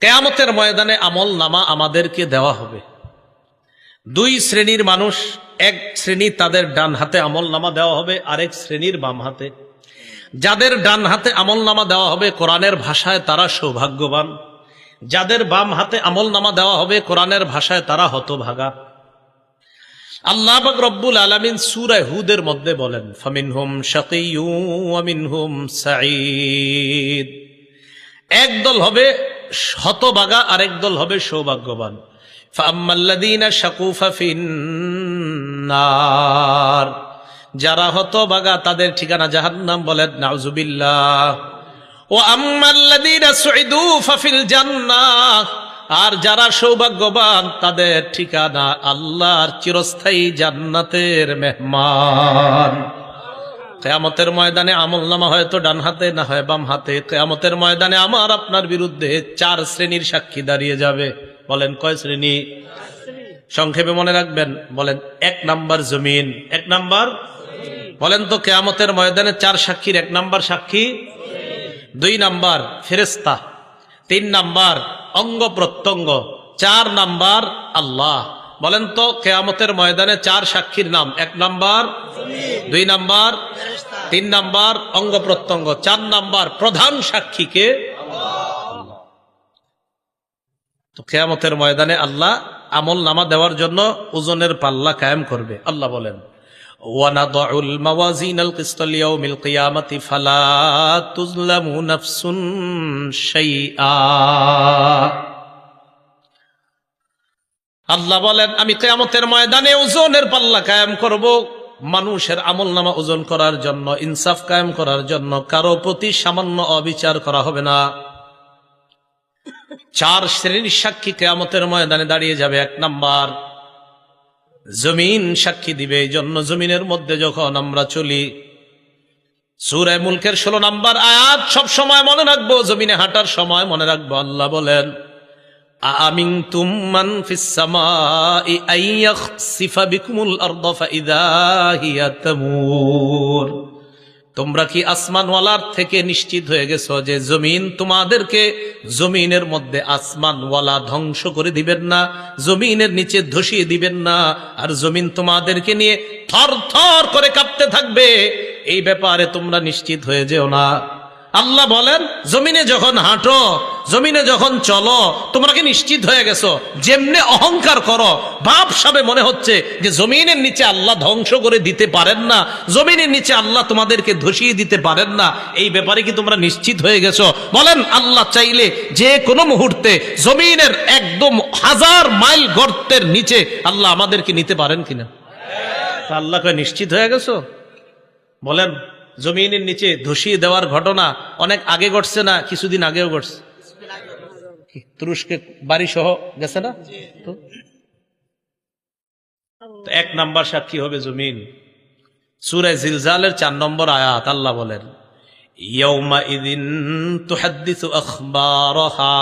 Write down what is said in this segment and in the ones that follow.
কিয়ামতের ময়দানে আমল নামা আমাদেরকে দেওয়া হবে। দুই শ্রেণীর মানুষ, এক শ্রেণী তাদের ডান হাতে আমল নামা দেওয়া হবে, আরেক শ্রেণীর বাম হাতে। যাদের ডান হাতে আমল নামা দেওয়া হবে কোরআনের ভাষায় তারা সৌভাগ্যবান, যাদের বাম হাতে আমল নামা দেওয়া হবে কোরআনের ভাষায় তারা হতভাগা। আল্লাহ পাক রব্বুল আলামিন সূরা হুদের মধ্যে বলেন, ফামিনহুম শাকিয়্যুন ওয়া মিনহুম সাঈদ। এক দল হবে হতভাগা, আরেক দল হবে সৌভাগ্যবান। ফাআম্মাল্লাযীনা শাকু ফাফিন্নার, যারা হতভাগা তাদের ঠিকানা জাহান্নাম, বলেন নাউযুবিল্লাহ। ওয়া আম্মাল্লাযীনা সুঈদু ফাফিল জান্নাহ, আর যারা সৌভাগ্যবান তাদের ঠিকানা আল্লাহর চিরস্থায়ী জান্নাতের মেহমান। কিয়ামতের ময়দানে আমলনামা হয়তো ডান হাতে না হয় বাম হাতে। কিয়ামতের ময়দানে আমার আপনার বিরুদ্ধে 4 শ্রেণীর সাক্ষী দাঁড়িয়ে যাবে। বলেন কয় শ্রেণী? সংক্ষেপে মনে রাখবেন। বলেন 1 নাম্বার জমিন। 1 নাম্বার বলেন তো, কিয়ামতের ময়দানে 4 সাক্ষীর 1 নাম্বার সাক্ষী, 2 নাম্বার ফেরেশতা, 3 নাম্বার অঙ্গ প্রত্যঙ্গ, 4 নাম্বার আল্লাহ। বলেন তো কিয়ামতের ময়দানে 4 সাক্ষীর নাম, 1 নাম্বার, 2 নাম্বার, 3 নাম্বার অঙ্গ প্রত্যঙ্গ, 4 নাম্বার প্রধান সাক্ষীকে আল্লাহ। তো কিয়ামতের ময়দানে আল্লাহ আমল নামা দেওয়ার জন্য ওজনের পাল্লা কায়েম করবে। আল্লাহ বলেন, ওয়ানাদউল মাওয়াজিনাল কিসতা লিয়াউমিল কিয়ামাতি ফালা তুযলামু নাফসুন শাইআ। আল্লাহ বলেন, আমি কিয়ামতের ময়দানে ওজনের পাল্লা কায়েম করব, মানুষের আমলনামা ওজন করার জন্য, ইনসাফ কায়েম করার জন্য। কারো প্রতি সামান্য অবিচার করা হবে না। 4 শ্রেণীর সাক্ষী কিয়ামতের ময়দানে দাঁড়িয়ে যাবে। 1 নাম্বার জমিন সাক্ষী দিবে। এই জন্য জমিনের মধ্যে যখন আমরা চলি, সূরা মুলকের 16 নাম্বার আয়াত সব সময় মনে রাখবো, জমিনে হাঁটার সময় মনে রাখবো। আল্লাহ বলেন, আমিনতুম মান ফিস সামাই আইয়াখসিফা বিকুমুল আরদা ফাইযা হিয়া তামুর। তোমরা কি আসমানওয়ালার থেকে নিশ্চিত হয়ে গেছো যে জমিন তোমাদেরকে, জমিনের মধ্যে আসমানওয়ালা ধ্বংস করে দিবেন না, জমিনের নিচে ধসিয়ে দিবেন না, আর জমিন তোমাদেরকে নিয়ে থর থর করে কাঁপতে থাকবে, এই ব্যাপারে তোমরা নিশ্চিত হয়ে যেও না। আল্লাহ বলেন, জমিনে যখন হাঁটো, জমিনে যখন চলো, তোমরা কি নিশ্চিত হয়ে গেছো? যেমনে অহংকার করো, ভাবসাবে মনে হচ্ছে যে জমিনের নিচে আল্লাহ ধ্বংস করে দিতে পারেন না, জমিনের নিচে আল্লাহ তোমাদেরকে ধসিয়ে দিতে পারেন না, এই ব্যাপারে কি তোমরা নিশ্চিত হয়ে গেছো? বলেন, আল্লাহ চাইলে যে কোনো মুহূর্তে জমিনের একদম 1000 মাইল গর্তের নিচে আল্লাহ আমাদেরকে নিতে পারেন কিনা? আল্লাহ কয় নিশ্চিত হয়ে গেছো? বলেন, জমিনের নিচে ধসিয়ে দেওয়ার ঘটনা অনেক আগে ঘটছে না কিছুদিন আগেও ঘটছে? তুরস্কে বাড়ি সহ গেছে না? তো 1 নাম্বার সাক্ষী হবে জমিন। সূরা জিলজালের 4 নম্বর আয়াত আল্লাহ বলেন, ইয়াউমা ইযিন তুহাদ্দিসু আখবারাহা।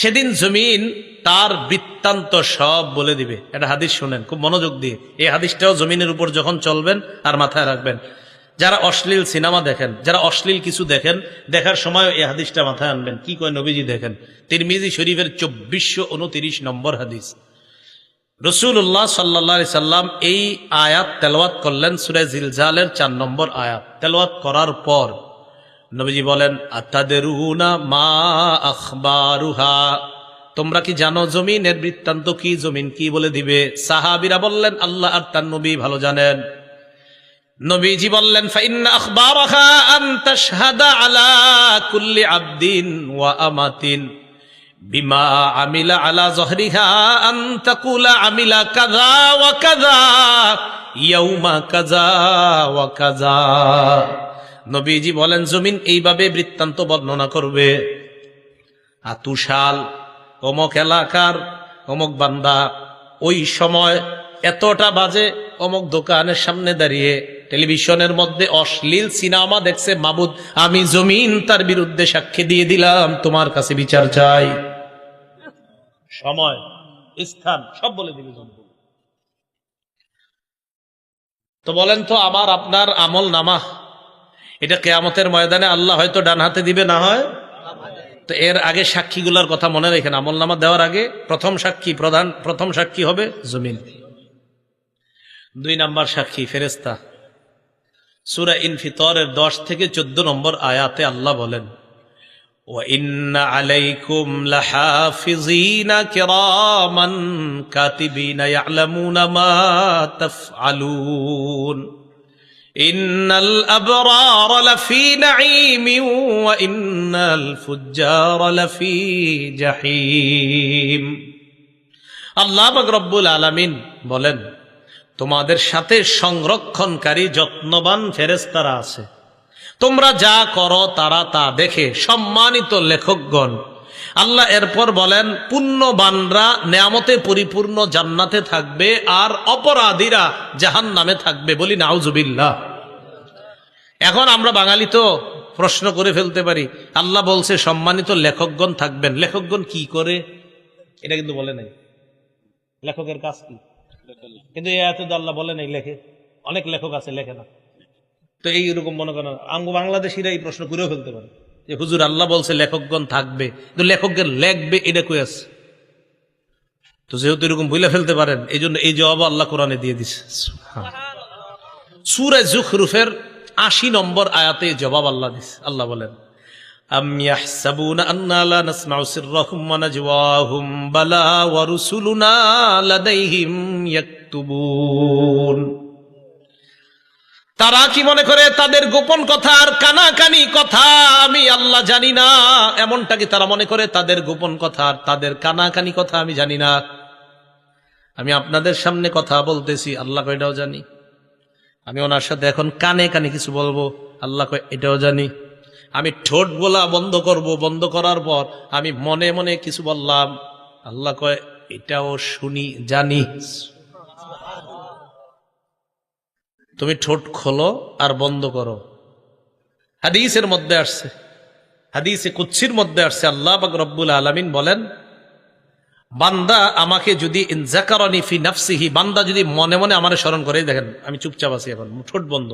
সেদিন জমিন তার বৃত্তান্ত সব বলে দিবে। এটা হাদিস শুনেন খুব মনোযোগ দিয়ে। এই হাদিসটাও জমিনের উপর যখন চলবেন আর মাথায় রাখবেন। যারা অশ্লীল সিনেমা দেখেন, যারা অশ্লীল কিছু দেখেন, দেখার সময় এই হাদিসটা মাথায় আনবেন। কি কয় নবীজি দেখেন, তিরমিজি শরীফের 2429 নম্বর হাদিস। রাসূলুল্লাহ সাল্লাল্লাহু আলাইহি সাল্লাম এই আয়াত তেলাওয়াত করলেন, সূরা জিলজালের 4 নম্বর আয়াত তেলাওয়াত করার পর নবীজি বলেন, আতাদরুনা মা আখবারুহা। তোমরা কি জানো জমিনের বৃত্তান্ত কি, জমিন কি বলে দিবে? সাহাবীরা বললেন, আল্লাহ আর তার নবী ভালো জানেন। নবীজি বললেন, ফাইন্না আখবারাহা আন তাশহাদা আলা কুল্লি আবদিন ওয়া আমাতিন বিমা আমিলা আলা যহরিহা আন তাকুলা আমিলা কাযা ওয়া কাযা ইয়াউমা কাযা ওয়া কাযা। নবীজি বলেন, জমিন এইভাবে বৃত্তান্ত বর্ণনা করবে, আতুশাল অমুক এলাকার অমুক বান্দা ওই সময় এতটা বাজে অমুক দোকানের সামনে দাঁড়িয়ে টেলিভিশনের মধ্যে অশ্লীল সিনেমা দেখছে। মাবুদ, আমি জমিন তার বিরুদ্ধে সাক্ষী দিয়ে দিলাম, তোমার কাছে বিচার চাই। সময়, স্থান সব বলে দিবে। তো বলেন তো, আমার আপনার আমল নামা এটা কিয়ামতের ময়দানে আল্লাহ হয়তো ডান হাতে দিবে, না হয় তো এর আগে সাক্ষীগুলোর কথা মনে রেখেন, আমলনামা দেওয়ার আগে প্রথম সাক্ষী হবে জমিন, 2 নাম্বার সাক্ষী ফেরেশতা। সূরা ইনফিতরের 10 থেকে 14 নম্বর আয়াতে আল্লাহ বলেন, وَإِنَّ عَلَيْكُمْ لَحَافِظِينَ كِرَامًا كَاتِبِينَ يَعْلَمُونَ مَا تَفْعَلُونَ إِنَّ الْأَبْرَارَ لَفِي نَعِيمٍ وَإِنَّ الْفُجَّارَ لَفِي جَحِيمٍ। আল্লাহ পাক রব্বুল আলামিন বলেন, তোমাদের সাথে সংরক্ষণকারী যত্নবান ফেরেশতারা আছে, তোমরা যা করো তারা তা দেখে। সম্মানিত লেখকগণ, আল্লাহ এরপর বলেন, পুণ্যবানরা নেয়ামতে পরিপূর্ণ জান্নাতে থাকবে আর অপরাধীরা জাহান্নামে থাকবে। বলি নাউজুবিল্লাহ। এখন আমরা বাঙালি তো প্রশ্ন করে ফেলতে পারি, আল্লাহ বলছে সম্মানিত লেখকগণ থাকবেন, লেখকগণ কি করে? এটা কিন্তু বলে নাই লেখকের কাজ কি, কিন্তু এই আয়াতে তো আল্লাহ বলে নাই লেখে। অনেক লেখক আছে লেখে না। তো এইরকম মনে করেন বাংলাদেশিরা এই প্রশ্ন করেও ফেলতে পারে যে হুজুর আল্লাহ বলছে লেখকগণ থাকবে, কিন্তু লেখকগণ লেখবে এটা কই আছে? তো যেহেতু এরকম ভুলে ফেলতে পারেন, এই জন্য এই জবাব আল্লাহ কোরআনে দিয়ে দিছে। সূরা যুখরুফের 80 নম্বর আয়াতে জবাব আল্লাহ দিছে। আল্লাহ বলেন, আম ইয়াহসাবুনা আন্না লা নাসমাউ সিররাহুম ওয়া নাজওয়াহুম বালা ওয়া রুসুলুনা লাদাইহিম ইয়াকতুবুন। তারা কি মনে করে তাদের গোপন কথা আর কানাকানি কথা আমি আল্লাহ জানি না? এমনটা কি তারা মনে করে তাদের গোপন কথা আর তাদের কানাকানি কথা আমি জানি না? আমি আপনাদের সামনে কথা বলতেছি, আল্লাহ কয় এটাও জানি। আমি ওনার সাথে এখন কানে কানে কিছু বলবো, আল্লাহ কয় এটাও জানি। আমি ঠোঁট বলা বন্ধ করব, বন্ধ করার পর আমি মনে মনে কিছু বললাম, আল্লাহ কয় এটাও শুনি, জানি। তুমি ঠোঁট খোলো আর বন্ধ করো। হাদিসের মধ্যে আসছে, হাদিসে কুদসির মধ্যে আসছে, আল্লাহ পাক রব্বুল আলামিন বলেন, বান্দা আমাকে যদি ইনজাকারানি ফি নাফসিহি, বান্দা যদি মনে মনে আমারে স্মরণ করে, দেখেন আমি চুপচাপ আছি এখন, ঠোঁট বন্ধ,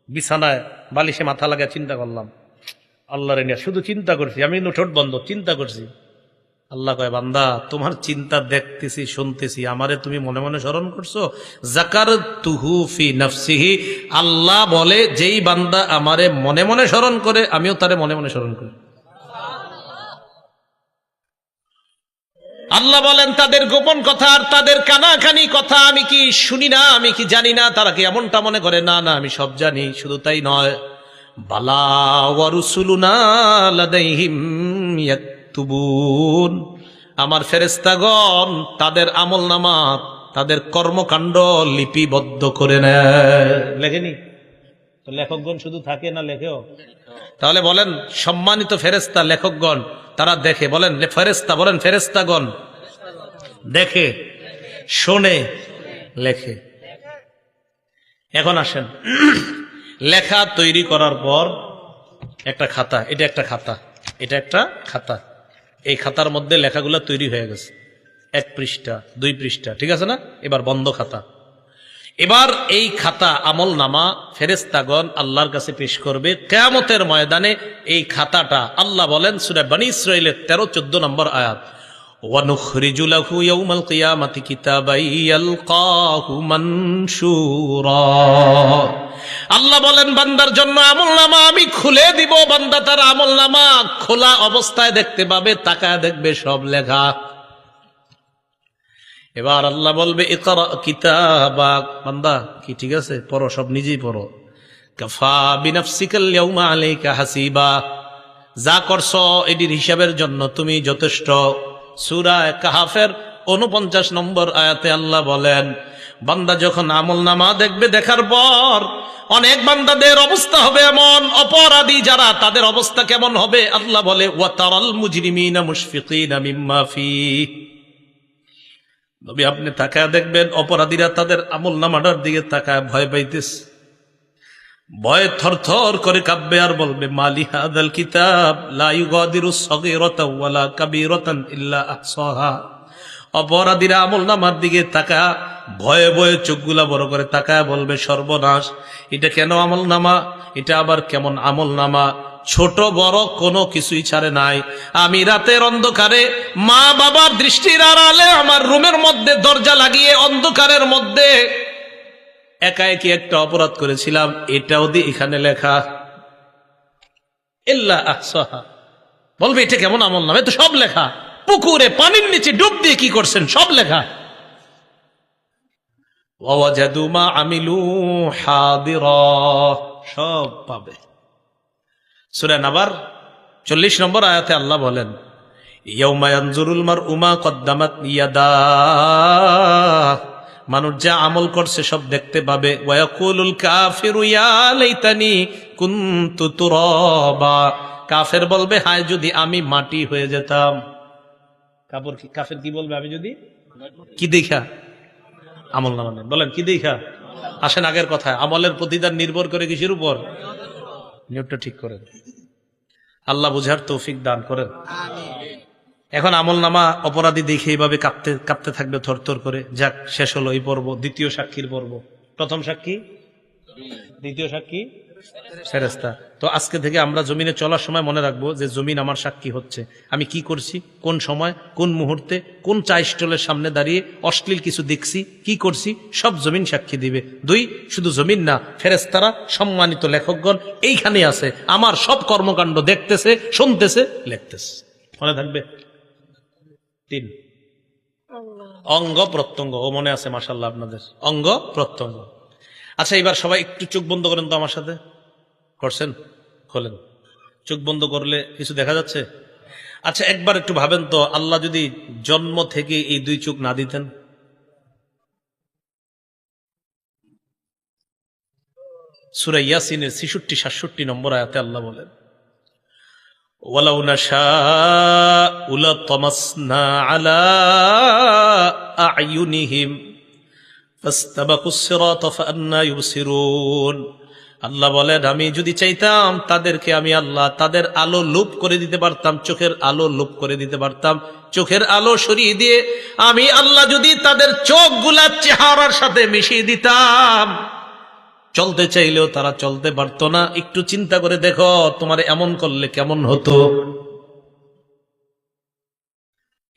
বিছানায় বালিশে মাথা লাগা চিন্তা করলাম, আল্লাহরে নিয়ে শুধু চিন্তা করছি, আমি কিন্তু ঠোঁট বন্ধ, চিন্তা করছি। আল্লাহ কয়, বান্দা তোমার চিন্তা দেখতেছি, শুনতেছি, আমারে তুমি মনে মনে স্মরণ করছো। যাকারতুহু ফি নাফসিহি, আল্লাহ বলে যেই বান্দা আমারে মনে মনে স্মরণ করে, আমিও তারে মনে মনে স্মরণ করি। আল্লাহ বলেন, তাদের গোপন কথা আর তাদের কানাকানি কথা আমি কি শুনি না, আমি কি জানি না? তারা কি এমনটা মনে করে? না না, আমি সব জানি। শুধু তাই নয়, বালা ওয়া রুসুলুনা লাদাইহিম ইয়াকতুবুন, আমার ফেরেশতাগণ তাদের আমলনামা, তাদের কর্মকাণ্ড লিপিবদ্ধ করে নেয়। লেখেনি তো? লেখকগণ শুধু থাকে না, লেখেও। তাহলে বলেন, সম্মানিত ফেরেশতা লেখকগণ তারা দেখে, বলেন ফেরেশতা, বলেন ফেরেশতাগণ দেখে, শোনে, লেখে। এখন আসেন, লেখা তৈরি করার পর একটা খাতা, এটা একটা খাতা, এটা একটা খাতা, এই খাতার মধ্যে লেখাগুলো তৈরি হয়ে গেছে, 1 পৃষ্ঠা 2 পৃষ্ঠা, ঠিক আছে না? এবার বন্ধ খাতা। এবার এই খাতা আমল নামা ফেরেশতাগণ আল্লাহর কাছে পেশ করবে কিয়ামতের ময়দানে। এই খাতাটা আল্লাহ বলেন সূরা বনী ইসরাঈলের 13-14 নম্বর আয়াত, ওয়া নুখরিজু লাহু ইয়াউমাল কিয়ামাতি কিতাবান ইয়ালকাহু মানশুরা। আল্লাহ বলেন, বান্দার জন্য আমলনামা আমি খুলে দিব, বান্দা তার আমলনামা খোলা অবস্থায় দেখতে পাবে, তাকায় দেখবে সব লেখা। এবার আল্লাহ বলবে, ইকরা কিতাবাক, বান্দা কি ঠিক আছে, পড়ো, সব নিজেই পড়ো। কাফা বিনাফসিকাল ইয়াউমা আলাইকা হাসিবা, যা করছো এটির হিসাবের জন্য তুমি যথেষ্ট। সূরা কাহাফের 49 নম্বর আয়াতে আল্লাহ বলেন, বান্দা যখন আমলনামা দেখবে, দেখার পর অনেক বান্দাদের অবস্থা হবে এমন, অপরাধী যারা তাদের অবস্থা কেমন হবে? আল্লাহ বলে, ওয়া তারাল মুজরিমিনা মুশফিকিনা মিম্মা ফিহি, নবী আপনি তাকায় দেখবেন অপরাধীরা তাদের আমলনামাটার দিকে তাকায় ভয় পাইতেছে, ভয়ে থরথর করে কাঁপবে আর বলবে, মালি হাদাল কিতাব লা ইউগাদিরু সগীরাতান ওয়ালা কাবীরাতান ইল্লা আহসাহা। অপরাধীরা আমলনামার দিকে তাকায় ভয়ে ভয়ে চোখগুলা বড় করে তাকায় বলবে, সর্বনাশ, এটা কেন আমলনামা, এটা আবার কেমন আমলনামা? ছোট বড় কোনো কিছুই ছাড়ে নাই। আমি রাতের অন্ধকারে মা বাবার দৃষ্টির আড়ালে আমার রুমের মধ্যে দরজা লাগিয়ে অন্ধকারের মধ্যে একা একই একটা অপরাধ করেছিলাম, এটাও দিয়ে এখানে লেখা ইল্লা আহসাহা। বলবে এটা কেমন আমল নামে? তো সব লেখা। পুকুরে পানির নিচে ডুব দিয়ে কি করছেন সব লেখা। ওয়াজাদু মা আমিলু হাদিরা, সব পাবে। সূরা নাবার 40 নম্বর আয়াতে আল্লাহ বলেন, ইয়াউমা ইয়ানজুরুল মারউ মা কদ্দামাত ইয়াদাহ, মানুষ যা আমল করছে সব দেখতে পাবে। ওয়া ইয়াকুলুল কাফিরু ইয়া লাইতানি কুনতু তুরাবা, কাফের বলবে হায় যদি আমি মাটি হয়ে যেতাম। কাফের কি বলবে? আমি যদি কি দেখা? আমল নামা নেই। বলেন কি দেখা? আসেন আগের কথায়, আমলের প্রতিদান নির্ভর করে কিসের উপর? নিয়তটা ঠিক করেন। আল্লাহ বুঝার তৌফিক দান করেন। এখন আমল নামা অপরাধী দেখে এইভাবে কাঁপতে কাঁপতে থাকবে থরথর করে। যাক, শেষ হলো এই পর্ব, দ্বিতীয় সাক্ষীর পর্ব। প্রথম সাক্ষী, দ্বিতীয় সাক্ষী ফেরেশতা। তো আজকে থেকে আমরা জমিনে চলার সময় মনে রাখবো যে জমিন আমার সাক্ষী হচ্ছে। আমি কি করছি, কোন সময়, কোন মুহূর্তে, কোন চা স্টলের সামনে দাঁড়িয়ে অশ্লীল কিছু দেখছি, কি করছি, সব জমিন সাক্ষী দিবে। 2, শুধু জমিন না, ফেরেশতারা সম্মানিত লেখকগণ এইখানে আছে, আমার সব কর্মকাণ্ড দেখতেছে, শুনতেছে, লিখতেছে। মনে থাকবে। 3, অঙ্গ প্রত্যঙ্গ। ও মনে আছে মাশাআল্লাহ আপনাদের অঙ্গ প্রত্যঙ্গ। আচ্ছা, এবার সবাই একটু চোখ বন্ধ করেন তো আমার সাথে। করছেন? খোলেন। চোখ বন্ধ করলে কিছু দেখা যাচ্ছে? আচ্ছা, একবার একটু ভাবেন তো, আল্লাহ যদি জন্ম থেকে এই 2 চোখ না দিতেন? সূরা ইয়াসিনের 66-67 নম্বর আয়াতে আল্লাহ বলেন, ওয়ালাউ নাশাউ লাতামাসনা আলা আ'য়ুনিহিম ফাস্তাবাকুস সিরাতা ফাআন্না ইউবসিরুন। আল্লাহ বলেন, আমি যদি চাইতাম তাদেরকে আমি আল্লাহ তাদের আলো লোপ করে দিতে পারতাম, চোখের আলো লোপ করে দিতে পারতাম। চোখের আলো সরিয়ে দিয়ে আমি আল্লাহ যদি তাদের চোখগুলা চেহারার সাথে মিশিয়ে দিতাম, চলতে চাইলেও তারা চলতে পারতো না। একটু চিন্তা করে দেখো, তোমার এমন করলে কেমন হতো।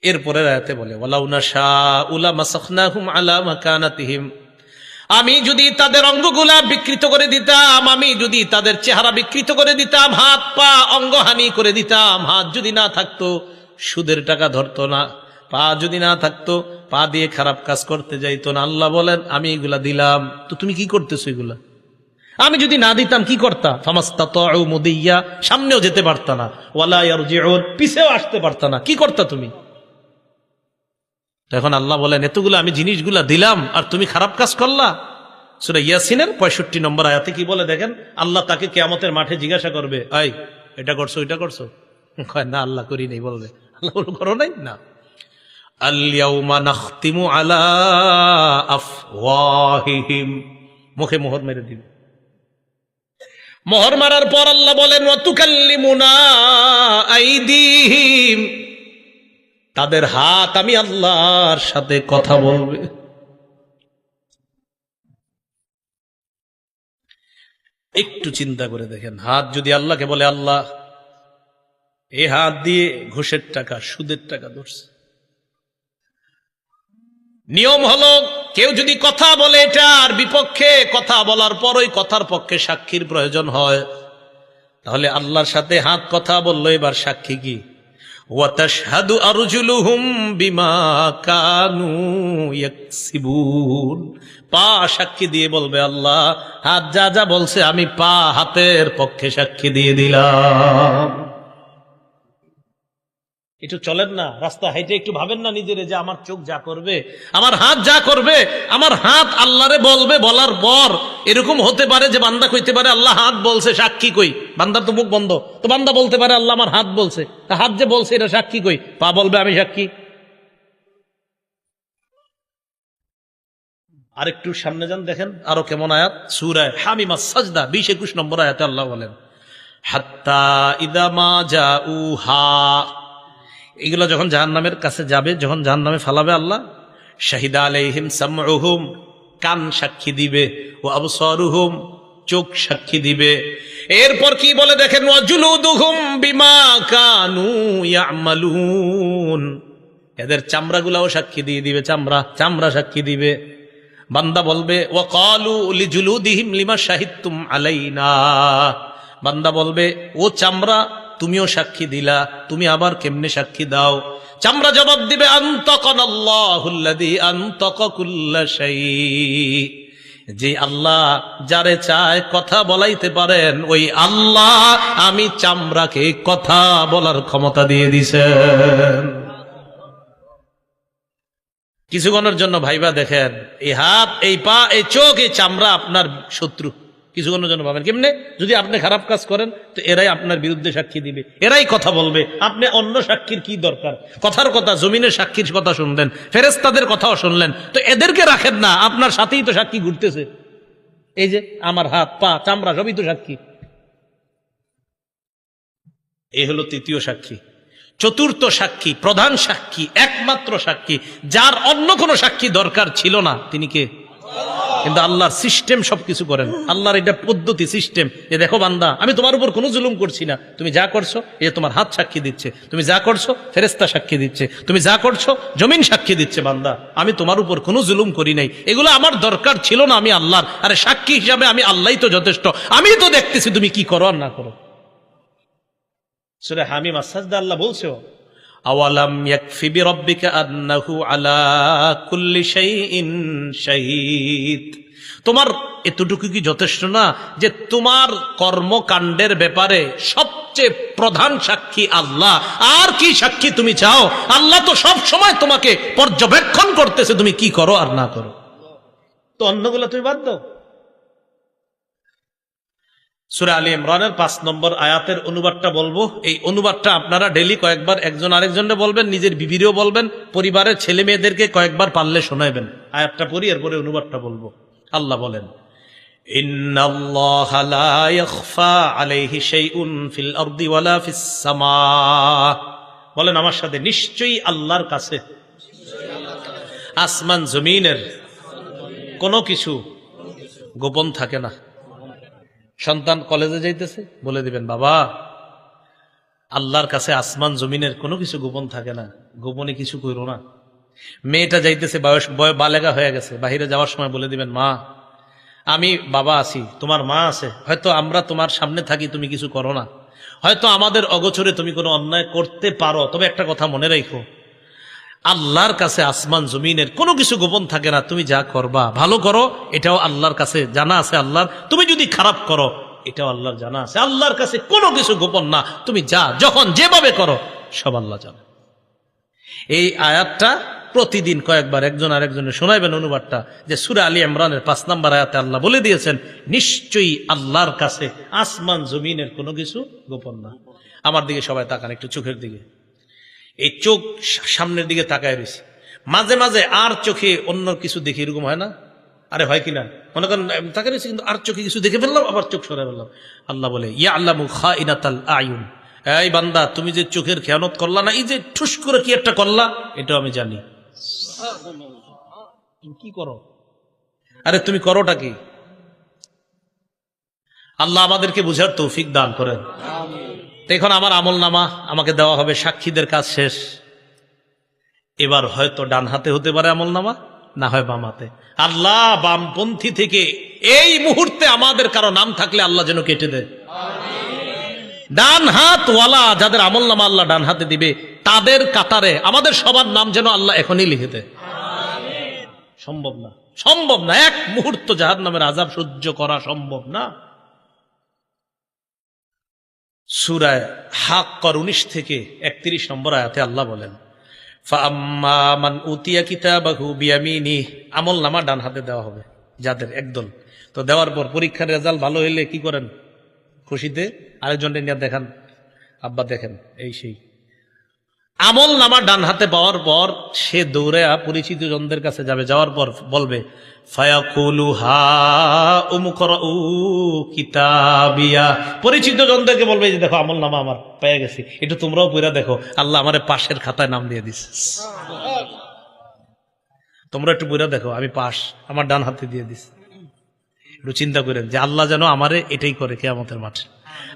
এরপরের আয়াতে বলে, ওয়ালাউ নাশাউ লামাসাখনাহুম আলা মাকানাতিহিম, আমি যদি তাদের অঙ্গগুলা বিকৃত করে দিতাম, আমি যদি তাদের চেহারা বিকৃত করে দিতাম, হাত পা অঙ্গহানি করে দিতাম। হাত যদি না থাকতো সুদের টাকা ধরতো না, পা যদি না থাকতো পা দিয়ে খারাপ কাজ করতে যাইতো না। আল্লাহ বলেন, আমি এগুলা দিলাম, তো তুমি কি করতেছো এগুলা? আমি যদি না দিতাম কি করতা? ফামাস্তাতাউ মুদিয়া, সামনেও যেতে পারতা না, ওয়ালা ইয়ারজিউন, পিছেও আসতে পারতা না, কি করতা তুমি? এখন আল্লাহ বলেন, এতগুলো আমি জিনিসগুলা দিলাম আর তুমি খারাপ কাজ করলা। সূরা ইয়াসিনের 65 নম্বর আয়াতে কি বলে দেখেন, আল্লাহ তাকে কিয়ামতের মাঠে জিজ্ঞাসা করবে, এই এটা করছো, এটা করছো? কয় না, আল্লাহ করি নাই। বলবে, আল্লাহ বলবে, করো নাই? না। আল ইয়াউমা নাখতিমু আলা আফওয়াহিহিম, মুখে মোহর মেরে দিবে। মোহর মারার পর আল্লাহ বলেন, ওয়া তুকাল্লিমুনা আইদিহিম, তাদের হাত আমি আল্লাহর সাথে কথা বলবে। একটু চিন্তা করে দেখেন, হাত যদি আল্লাহকে বলে, আল্লাহ এই হাত দিয়ে ঘুষের টাকা, সুদের টাকা ধরছে। নিয়ম হলো, কেউ যদি কথা বলে এটার বিপক্ষে, কথা বলার পর ওই কথার পক্ষে সাক্ষীর প্রয়োজন হয়, তাহলে আল্লাহর সাথে হাত কথা বললো, এবার সাক্ষী কি? ওয়া তাশহাদু আরজুলুহুম বিমা কানু ইয়াকসিবুন, পা সাক্ষী দিয়ে বলবে, আল্লাহ হাত যা যা বলছে আমি পা হাতের পক্ষে সাক্ষী দিয়ে দিলাম। একটু চলেন না রাস্তা হাইটে, একটু ভাবেন না নিজেরে যে আমার চোখ যা করবে, আমার হাত যা করবে, আমার হাত আল্লাহরে বলবে। বলার পর এরকম হতে পারে যে বান্দা কইতে পারে, আল্লাহ হাত বলছে, সাক্ষী কই? বান্দার তো মুখ বন্ধ, তো বান্দা বলতে পারে, আল্লাহ আমার হাত বলছে, হাত যে বলছে এটা সাক্ষী কই? পা বলবে আমি সাক্ষী। আরেকটু সামনে যান, দেখেন আরো কেমন আয়াত। সূরা হামিমাস সাজদা 20-21 নম্বর আয়াতে আল্লাহ বলেন, হাত্তা ইদা মা জাউহা, এগুলো যখন জাহান্নামের কাছে যাবে, যখন জাহান্নামে ফালাবে আল্লাহ, শাহিদা আলাইহিম সামউহুম, কান সাক্ষী দিবে, ওয়া আবসারুহুম, চোখ সাক্ষী দিবে। এরপর কি বলে দেখেন, ওয়াজুলুদুহুম বিমা কানু ইয়ামালুন, এদের চামড়াগুলাও সাক্ষী দিয়ে দিবে, চামড়া সাক্ষী দিবে। বান্দা বলবে ওয়াকালু লিজুলুদিহিম লিমা শাহিদতুম আলাইনা, বান্দা বলবে ও চামড়া তুমিও সাক্ষী দিলা, তুমি আবার কেমনে সাক্ষী দাও? চামড়া জবাব দিবে আনতাকানাল্লাহুল্লাযী আনতাকা কুল্লা শাই, যে আল্লাহ যারে চায় কথা বলাইতে পারেন ওই আল্লাহ আমি চামড়াকে কথা বলার ক্ষমতা দিয়ে দিছেন। কিছুক্ষণের জন্য ভাইবা দেখেন, এই হাত, এই পা, এই চোখ, এই চামড়া আপনার শত্রু। কিছুক্ষণের জন্য ভাবেন কেমনে, যদি আপনি খারাপ কাজ করেন তো এরাই আপনার বিরুদ্ধে সাক্ষী দিবে, এরাই কথা বলবে। আপনি অন্য সাক্ষীর কি দরকার? কথার কথা, জমিনের সাক্ষীর কথা শুনলেন, ফেরেশতাদের কথাও শুনলেন, তো এদেরকে রাখেন না, আপনার সাথেই তো সাক্ষী ঘুরতেছে। এই যে আমার হাত, পা, চামড়া সবই তো সাক্ষী। এই হলো তৃতীয় সাক্ষী। চতুর্থ সাক্ষী, প্রধান সাক্ষী, একমাত্র সাক্ষী, যার অন্য কোনো সাক্ষী দরকার ছিল না, তিনি কে? কিন্তু আল্লাহর সিস্টেম সবকিছু করেন, আল্লাহর এটা পদ্ধতি, সিস্টেম, যে দেখো বান্দা আমি তোমার উপর কোনো জুলুম করছি না, তুমি যা করছো এই যে তোমার হাত সাক্ষী দিচ্ছে, তুমি যা করছো ফেরেশতা সাক্ষী দিচ্ছে, তুমি যা করছো জমিন সাক্ষী দিচ্ছে, বান্দা আমি তোমার উপর কোনো জুলুম করি নাই, এগুলো আমার দরকার ছিল না, আমি আল্লাহর, আরে সাক্ষী হিসাবে আমি আল্লাহই তো যথেষ্ট, আমি তো দেখতেছি তুমি কি করো আর না করো। সূরা হামিম আস-সাজদা আল্লাহ বলছে আওয়ালাম ইয়াকফি বিরাব্বিকা আন্নাহু আলা কুল্লি শাইইন শাহীদ, তোমার এতটুকু কি যথেষ্ট না যে তোমার কর্মকাণ্ডের ব্যাপারে সবচেয়ে প্রধান সাক্ষী আল্লাহ? আর কি সাক্ষী তুমি চাও? আল্লাহ তো সব সময় তোমাকে পর্যবেক্ষণ করতেছে তুমি কি করো আর না করো, তো অন্যগুলো তুমি বাদ দাও। সূরা আলী ইমরানের 5 নম্বর আয়াতের অনুবাদটা বলবো, এই অনুবাদটা আপনারা ডেইলি কয়েকবার একজন আরেকজনকে বলবেন, নিজের বিবিরেও বলবেন, পরিবারের ছেলে মেয়েদেরকে কয়েকবার পারলে শোনাবেন। আয়াতটা পড়ি, এরপরে অনুবাদটা বলবো। আল্লাহ বলেন ইন্নাল্লাহা লা ইয়াখফা আলাইহি শাইউন ফিল আরদি ওয়ালা ফিস সামা, বলেন আমার সাথে, নিশ্চয়ই আল্লাহর কাছে আসমান জমিনের কোনো কিছু গোপন থাকে না। সন্তান কলেজে যাইতেছে, বলে দিবেন বাবা আল্লাহর কাছে আসমান জমিনের কোনো কিছু গোপন থাকে না, গোপনে কিছু করো না। মেয়েটা যাইতেছে, বালেগা হয়ে গেছে, বাহিরে যাওয়ার সময় বলে দিবেন মা আমি বাবা আছি, তোমার মা আছে, হয়তো আমরা তোমার সামনে থাকি, তুমি কিছু করো না, হয়তো আমাদের অগোচরে তুমি কোনো অন্যায় করতে পারো, তবে একটা কথা মনে রাখো আল্লাহর কাছে আসমান জমিনের কোনো কিছু গোপন থাকে না, তুমি যা করবা ভালো করো এটাও আল্লাহর কাছে জানা আছে আল্লাহর, তুমি যদি খারাপ করো এটাও আল্লাহর জানা আছে, আল্লাহর কাছে কোনো কিছু গোপন না, তুমি যা যখন যেভাবে করো সব আল্লাহ জানে। এই আয়াতটা প্রতিদিন কয়েকবার একজন আরেকজনের শোনাইবেন অনুবাদটা, যে সূরা আলী ইমরানের 5 নম্বর আয়াতে আল্লাহ বলে দিয়েছেন নিশ্চয়ই আল্লাহর কাছে আসমান জমিনের কোনো কিছু গোপন না। আমার দিকে সবাই তাকান, একটু চোখের দিকে, এই চোখ সামনের দিকে তাকায় রয়েছে, মাঝে মাঝে আর চোখে অন্য কিছু দেখে, এরকম হয় না? আরে হয় কিনা, মনে করেন তাকায় রয়েছে কিন্তু আর চোখে কিছু দেখে ফেললাম, আবার চোখ সরাই ফেললাম। আল্লাহ বলে ইয়ালামু খাইনাতাল আয়ুন, এই বান্দা তুমি যে চোখের খেয়ানত করলা না, এই যে ঠুস করে কি একটা করলা, এটাও আমি জানি। কি করো? আরে তুমি করোটা কি? আল্লাহ আমাদেরকে বুঝার তৌফিক দান করেন। এখন আমার আমল নামা আমাকে দেওয়া হবে, সাক্ষীদের কাজ শেষ, এবার হয়তো ডান হাতে হতে পারে আমল নামা, না হয় বাম হাতে। আল্লাহ বামপন্থী থেকে এই মুহূর্তে আমাদের কারো নাম থাকলে আল্লাহ যেন কেটে দেয়। ডান হাত ওয়ালা যাদের আমল নামা আল্লাহ ডান হাতে দিবে, তাদের কাতারে আমাদের সবার নাম যেন আল্লাহ এখনই লিখে দেয়। সম্ভব না, সম্ভব না, এক মুহূর্ত জাহান্নামের আযাব সহ্য করা সম্ভব না। সূরা হাক্কর 19 থেকে 31 নম্বর আয়াতে আল্লাহ বলেন ফাআম্মা মান উতিয়া কিতাবাহু বিয়ামিনি, আমল নামা ডান হাতে দেওয়া হবে যাদের, একদল। তো দেওয়ার পর পরীক্ষার রেজাল্ট ভালো হইলে কি করেন? খুশিতে আরেকজনকে নিয়ে দেখান, আব্বা দেখেন এই সেই। আমল নামা ডান হাতে পাওয়ার পর সে দৌড়ে পরিচিত জনদের কাছে যাবে, যাওয়ার পর বলবে ফায়াকুলু হা উমকরাউ কিতাবিয়া, পরিচিত জনদেরকে বলবে যে দেখো আমল নামা আমার পেয়ে গেছি, এটা তোমরাও পড়া দেখো, আল্লাহ আমারে পাশের খাতায় নাম দিয়ে দিস, তোমরা একটু পড়া দেখো আমি পাশ, আমার ডান হাতে দিয়ে দিস। একটু চিন্তা করেন যে আল্লাহ যেন আমারে এটাই করে কিয়ামতের মাঠে,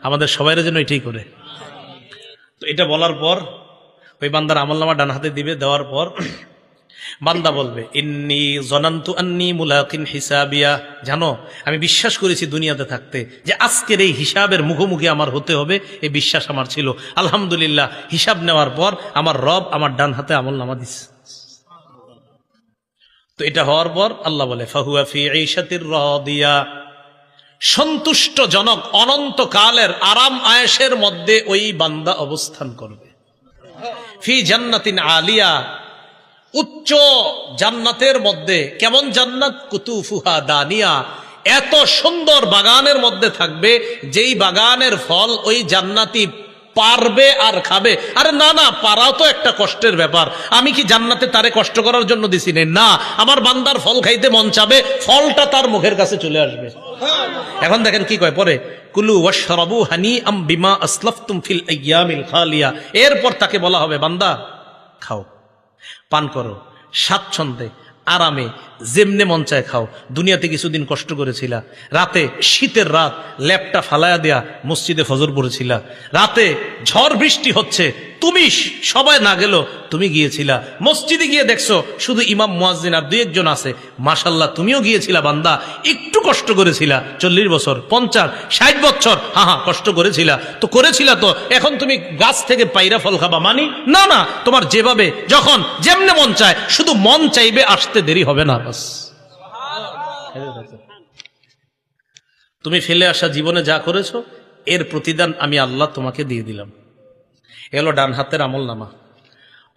আমাদের সবাইরা যেন এটাই করে। তো এটা বলার পর ওই বান্দার আমলনামা ডান হাতে দিবে, দেওয়ার পর বান্দা বলবে ইন্নী জনান্তু আন্নী মুলাকিন হিসাবিয়া, জানো আমি বিশ্বাস করেছি দুনিয়াতে থাকতে যে আজকের এই হিসাবের মুখোমুখি আমার হতে হবে, এই বিশ্বাস আমার ছিল। আলহামদুলিল্লাহ, হিসাব নেওয়ার পর আমার রব আমার ডান হাতে আমলনামা দিচ্ছে। তো এটা হওয়ার পর আল্লাহ বলে ফাহুয়া ফি ঈশাতির রাদিয়া, সন্তুষ্টজনক অনন্তকালের আরাম আয়েশের মধ্যে ওই বান্দা অবস্থান করবে। ফি জান্নাতিন আলিয়া, উচ্চ জান্নাতের মধ্যে। কেমন জান্নাত? কুতুফুহা দানিয়া, এত সুন্দর বাগানের মধ্যে থাকবে যেই বাগানের ফল ওই জান্নাতি পারবে আর খাবে। আরে না না, পারাও তো একটা কষ্টের ব্যাপার। আমি কি জান্নাতে তারে কষ্ট করার জন্য দিছি না? আমার বান্দার ফল খাইতে মন চাবে, ফলটা তার মুখের কাছে চলে আসবে। এখন দেখেন কি কয় পরে, কুলু ওয়াশরাবু হানিআম বিমা আসলাফতুম ফিল আইয়ামিল খালিয়া। এরপর তাকে বলা হবে বান্দা খাও, পান করো, স্বাচ্ছন্দ্যে আরামে যেমনে মন চায় খাও। দুনিয়াতে কিছুদিন কষ্ট করেছিলা, রাতে শীতের রাত ল্যাপটা ফালায়া দেয়া মসজিদে ফজর পড়েছিলা, রাতে ঝড় বৃষ্টি হচ্ছে, তুমি সবাই না গেল তুমি গিয়েছিলা, মসজিদে গিয়ে দেখছো শুধু ইমাম মুয়াজ্জিন আর দুই একজন আছে, মাশাল্লাহ তুমিও গিয়েছিলা বান্দা, একটু কষ্ট করেছিলা, 40 বছর 50 60 বছর, হ্যাঁ কষ্ট করেছিলা তো করেছিলা, তো এখন তুমি গাছ থেকে পাইরা ফল খাবা মানি? না না, তোমার যেভাবে যখন যেমনে মন চায়, শুধু মন চাইবে, আসতে দেরি হবে না। বাস তুমি ফেলে আসা জীবনে যা করেছো এর প্রতিদান আমি আল্লাহ তোমাকে দিয়ে দিলাম। এলো ডান হাতের আমলনামা।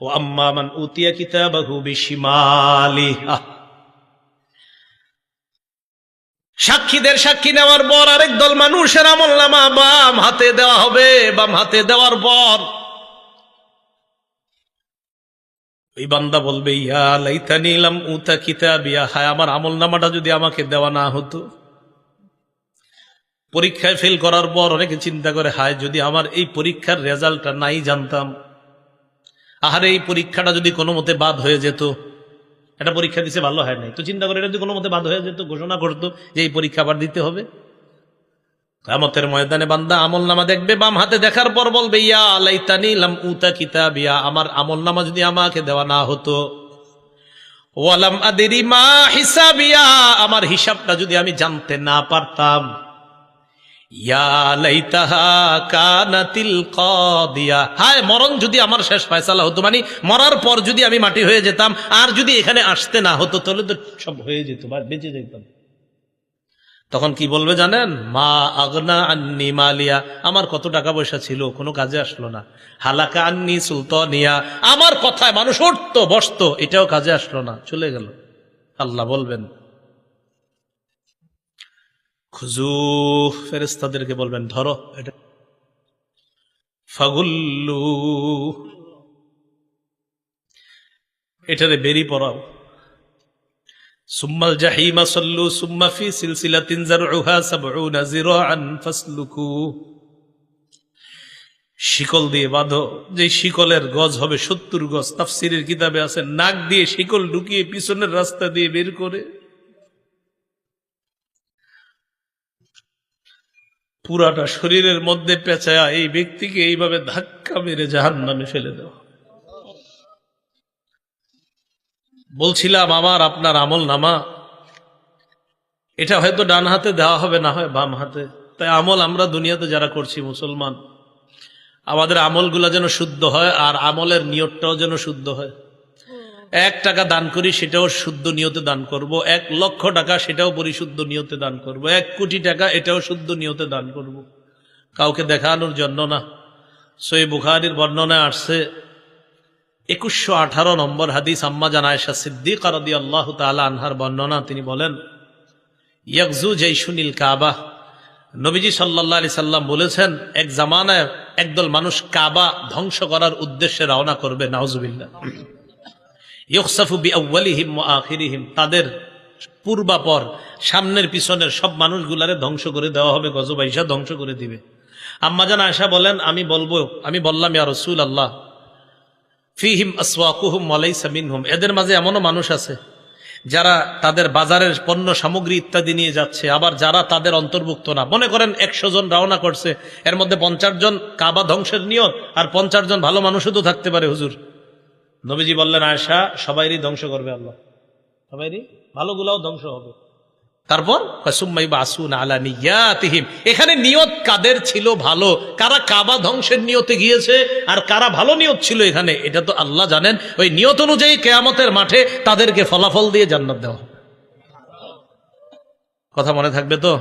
ও আম্মা মান উতিয়া কিতাবাহু বিশিমালিহি, সাক্ষীদের সাক্ষী নেওয়ার পর আরেক দল মানুষের আমলনামা বাম হাতে দেওয়া হবে। বাম হাতে দেওয়ার পর ওই বান্দা বলবে ইয়া লাইতানি লাম উতা কিতাবিয়া, হায় আমার আমলনামাটা যদি আমাকে দেওয়া না হতো। পরীক্ষায় ফেল করার পর অনেকে চিন্তা করে হায় যদি আমার এই পরীক্ষার রেজাল্টটা নাই জানতাম, আহারে এই পরীক্ষাটা যদি কোনো মতে বাদ হয়ে যেত, এটা পরীক্ষা দিছে ভালো হয় নাই, তো চিন্তা করে এটা যদি কোনো মতে বাদ হয়ে যেত, ঘোষণা করতো যে এই পরীক্ষা আবার দিতে হবে। কিয়ামতের ময়দানে বান্দা আমলনামা দেখবে, বাম হাতে দেখার পর বলবে ইয়া লাইতানি লাম উতা কিতাবিয়া, আমার আমলনামা যদি আমাকে দেওয়া না হতো। ওয়ালাম আদরি মা হিসাবিয়া, আমার হিসাবটা যদি আমি জানতে না পারতাম। ইয়া লাইতাহা কানাতিল কাদিয়া, হায় মরণ যদি আমার শেষ ফয়সালা হতো, মানে মরার পর যদি আমি মাটি হয়ে যেতাম, আর যদি এখানে আসতে না হতো তাহলে তো সব হয়ে যেত, বেঁচে যেতাম। তখন কি বলবে জানেন? মা আগনা আন্নি মালিয়া, আমার কত টাকা পয়সা ছিল কোনো কাজে আসলো না। হালাকা আন্নি সুলতানিয়া, আমার কথায় মানুষ উঠতো বসতো, এটাও কাজে আসলো না, চলে গেল। আল্লাহ বলবেন খুজু, ফেরেশতাদেরকে বলবেন ধরো এটা, ফাগুল্লু, এটারে বেরি পড়াও। সুম্মাল জাহিমা সাল্লু সুম্মা ফি সিলসিলাতিন যারউহা ৭০ যিরাআন ফাসলুকু, শিকল দিয়ে বাঁধো, যে শিকলের গজ হবে ৭০ গজ। তাফসীরের কিতাবে আছে নাক দিয়ে শিকল ঢুকিয়ে পিছনের রাস্তা দিয়ে বের করে পুরাটা শরীরের মধ্যে পেঁচায়া এই ব্যক্তিকে এইভাবে ধাক্কা মেরে জাহান্নামে ফেলে দেওয়া। বলছিলাম আমার আপনার আমলনামা এটা হয়তো ডান হাতে দেওয়া হবে, না হয় বাম হাতে। তাই আমল আমরা দুনিয়াতে যারা করছি মুসলমান, আমাদের আমলগুলা যেন শুদ্ধ হয়, আর আমলের নিয়তটাও যেন শুদ্ধ হয়। 1 টাকা দান করি সেটাও শুদ্ধ নিয়তে দান করব, 1 লক্ষ টাকা সেটাও পরিশুদ্ধ নিয়তে দান করব, 1 কোটি টাকা এটাও শুদ্ধ নিয়তে দান করব, কাউকে দেখানোর জন্য না। সহিহ বুখারীর বর্ণনায় আসছে 2118 নম্বর হাদিস, আম্মা জান আয়েশা সিদ্দিকা রাদিয়াল্লাহু তাআলা আনহার বর্ণনা। তিনি বলেন ইয়াগজু জাইশুনিল কাবা, নবীজি সাল্লাল্লাহু আলাইহি সাল্লাম বলেছেন এক জামানায় একদল মানুষ কাবা ধ্বংস করার উদ্দেশ্যে রওনা করবে, নাউজুবিল্লাহ। ইউখসাফু বিআউয়ালিহিম ওয়া আখিরিহিম, তাদের পূর্বাপর সামনের পিছনের সব মানুষগুলারে ধ্বংস করে দেওয়া হবে, গজবাইশা ধ্বংস করে দিবে। আম্মা জান আয়েশা বলেন আমি বললাম ইয়া রাসূলুল্লাহ ফিহিম আসওয়াকুহুম ওয়া লাইসা মিনহুম, এদের মাঝে এমনও মানুষ আছে যারা তাদের বাজারের পণ্য সামগ্রী ইত্যাদি নিয়ে যাচ্ছে, আবার যারা তাদের অন্তর্ভুক্ত না। মনে করেন 100 জন রওনা করছে, এর মধ্যে 50 জন কাবা ধ্বংসের নিয়ত, আর 50 জন ভালো মানুষও তো থাকতে পারে। হুজুর নবীজি বললেন, আয়েশা, সবাইরই ধ্বংস করবে আল্লাহ, সবাইরই, ভালোগুলাও ধ্বংস হবে। তারপর এখানে নিয়ত কাদের ছিল ভালো, কারা কাবা ধ্বংসের নিয়তে গিয়েছে আর কারা ভালো নিয়ত ছিল এখানে, এটা তো আল্লাহ জানেন। ওই নিয়ত অনুযায়ী কিয়ামতের মাঠে তাদেরকে ফলাফল দিয়ে জান্নাত দেওয়া হবে। কথা মনে থাকবে তো?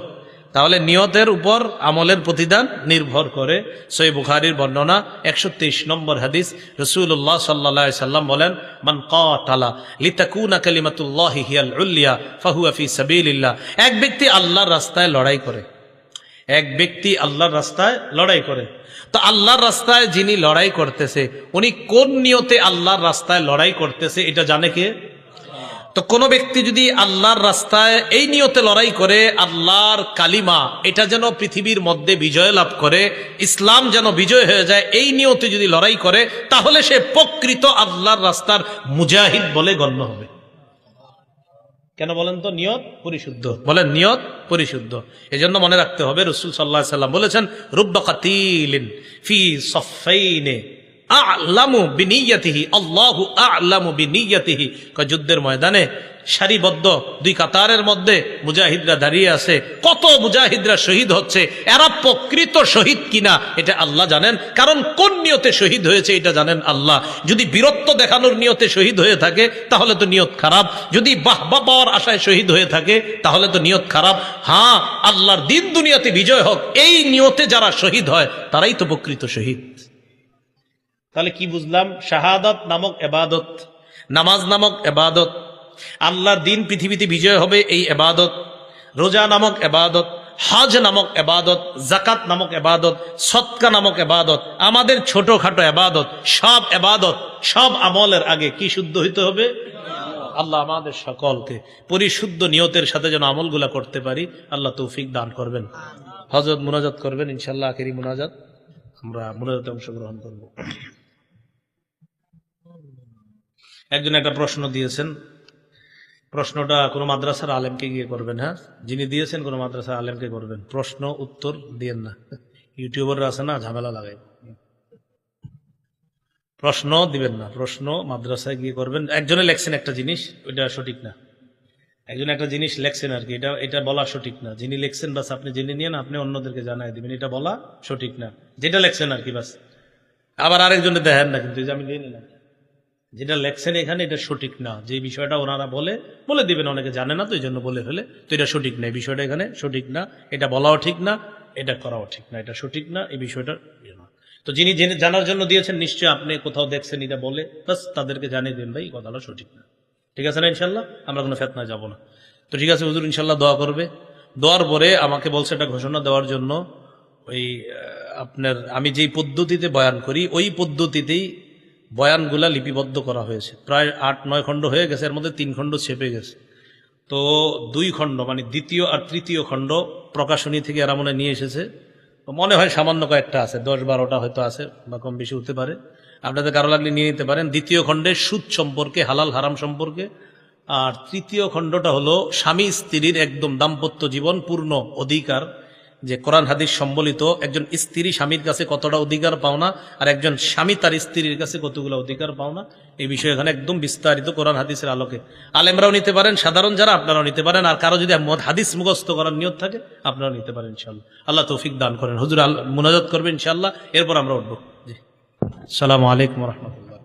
তাহলে নিয়তের উপর আমলের প্রতিদান নির্ভর করে। সহিহ বুখারীর বর্ণনা 123 নম্বর হাদিস, রাসূলুল্লাহ সাল্লাল্লাহু আলাইহি সাল্লাম বলেন, মান কাতালা লিতাকুনা কালিমাতুল্লাহি হিয়াল উলিয়া ফাহুয়া ফি সাবিলিল্লাহ। এক ব্যক্তি আল্লাহর রাস্তায় লড়াই করে, এক ব্যক্তি আল্লাহর রাস্তায় লড়াই করে। তো আল্লাহর রাস্তায় যিনি লড়াই করতেছে, উনি কোন নিয়তে আল্লাহর রাস্তায় লড়াই করতেছে এটা জানে কে? তো কোন ব্যক্তি যদি আল্লাহর রাস্তায় এই নিয়তে লড়াই করে, আল্লাহর কালিমা এটা যেন পৃথিবীর মধ্যে বিজয় লাভ করে, ইসলাম যেন বিজয় হয়ে যায়, এই নিয়তে যদি লড়াই করে, তাহলে সে প্রকৃত আল্লাহর রাস্তার মুজাহিদ বলে গণ্য হবে। কেন বলেন তো? নিয়ত পরিশুদ্ধ। বলেন নিয়ত পরিশুদ্ধ। এজন্য মনে রাখতে হবে, রাসূল সাল্লাল্লাহু আলাইহি সাল্লাম বলেছেন, রুব্বা কাতিলিন ফি সাফাইনে আ'লামু বিনিয়াতিহি আল্লাহু আ'লামু বিনিয়াতিহি। যুদ্ধের ময়দানে সারিবদ্ধ 2 কাতারের মধ্যে মুজাহিদরা দাঁড়িয়ে আছে, কত মুজাহিদরা শহীদ হচ্ছে, এরা প্রকৃত শহীদ কিনা এটা আল্লাহ জানেন। কারণ কোন নিয়তে শহীদ হয়েছে এটা জানেন আল্লাহ। যদি বীরত্ব দেখানোর নিয়তে শহীদ হয়ে থাকে তাহলে তো নিয়ত খারাপ, যদি বাহবা পাওয়ার আশায় শহীদ হয়ে থাকে তাহলে তো নিয়ত খারাপ। হ্যাঁ, আল্লাহর দিন দুনিয়াতে বিজয় হোক, এই নিয়তে যারা শহীদ হয় তারাই তো প্রকৃত শহীদ। তাহলে কি বুঝলাম? শাহাদাত নামক ইবাদত, নামাজ নামক ইবাদত, আল্লাহর দিন পৃথিবীতে বিজয় হবে এই ইবাদত, রোজা নামক ইবাদত, হজ নামক ইবাদত, যাকাত নামক ইবাদত, সদকা নামক ইবাদত, আমাদের ছোটখাটো ইবাদত, সব ইবাদত, সব আমলের আগে কি শুদ্ধ হইতে হবে? আল্লাহ আমাদের সকলকে পরিশুদ্ধ নিয়তের সাথে যেন আমলগুলা করতে পারি, আল্লাহ তৌফিক দান করবেন। হযরত মুনাজাত করবেন ইনশাআল্লাহ, আখেরি মুনাজাত, আমরা মুনাজাতে অংশগ্রহণ করব। একজন একটা প্রশ্ন দিয়েছেন, প্রশ্নটা কোনো মাদ্রাসার আলেমকে গিয়ে করবেন। হ্যাঁ, যিনি দিয়েছেন কোনো মাদ্রাসার আলেমকে করবেন, প্রশ্ন উত্তর দিয়েন না, ইউটিউবাররা আছে না, ঝামেলা লাগাই, প্রশ্ন দিবেন না, প্রশ্ন মাদ্রাসায় গিয়ে করবেন। একজনে লেখছেন একটা জিনিস, ওইটা সঠিক না, একজন একটা জিনিস লেখছেন আর কি, এটা বলা সঠিক না। যিনি লেখছেন বাস আপনি জেনে নিয়ে আপনি অন্যদেরকে জানাই দিবেন, এটা বলা সঠিক না, যেটা লেখছেন আর কি বাস। আবার আরেকজনে দেখেন না, কিন্তু আমি নিয়ে নিলাম, যেটা লেখছেন এখানে এটা সঠিক না, যে বিষয়টা ওনারা বলে দিবেন, অনেকে জানে না তো এই জন্য বলে ফেলে, তো এটা সঠিক না, এই বিষয়টা এখানে সঠিক না, এটা বলাও ঠিক না, এটা করাও ঠিক না, এটা সঠিক না, এই বিষয়টা না। তো যিনি জানার জন্য দিয়েছেন, নিশ্চয়ই আপনি কোথাও দেখছেন এটা বলে, বাস তাদেরকে জানিয়ে দিন ভাই কথাটা সঠিক না। ঠিক আছে না? ইনশাল্লাহ আমরা কোনো ফেতনায় যাব না। তো ঠিক আছে, হুজুর ইনশাল্লাহ দোয়া করবে। দোয়ার পরে আমাকে বলছে এটা ঘোষণা দেওয়ার জন্য, ওই আপনার আমি যেই পদ্ধতিতে বয়ান করি ওই পদ্ধতিতেই বয়ানগুলা লিপিবদ্ধ করা হয়েছে, প্রায় 8-9 খণ্ড হয়ে গেছে, এর মধ্যে 3 খণ্ড ছেপে গেছে। তো 2 খণ্ড মানে দ্বিতীয় আর তৃতীয় খণ্ড প্রকাশনী থেকে এরা মনে নিয়ে এসেছে, মনে হয় সামান্য কয়েকটা আছে, 10-12টা হয়তো আছে বা কম বেশি হতে পারে, আপনাদের কারো লাগলে নিয়ে নিতে পারেন। দ্বিতীয় খণ্ডে সুদ সম্পর্কে, হালাল হারাম সম্পর্কে, আর তৃতীয় খণ্ডটা হলো স্বামী স্ত্রীর একদম দাম্পত্য জীবন পূর্ণ অধিকার, যে কোরআন হাদিস সম্বলিত একজন স্ত্রী স্বামীর কাছে কতটা অধিকার পাওনা আর একজন স্বামী তার স্ত্রীর কাছে কতগুলো অধিকার পাওনা, এই বিষয়ে এখানে একদম বিস্তারিত কোরআন হাদিসের আলোকে। আলেমরাও নিতে পারেন, সাধারণ যারা আপনারাও নিতে পারেন, আর কারো যদি হাদিস মুখস্থ করার নিয়ত থাকে আপনারাও নিতে পারেন ইনশাআল্লাহ। আল্লাহ তৌফিক দান করেন। হুজুর মুনাজাত করবেন ইনশাআল্লাহ, এরপর আমরা উঠবো। জি, আসসালামু আলাইকুম ওয়া রাহমাতুল্লাহ।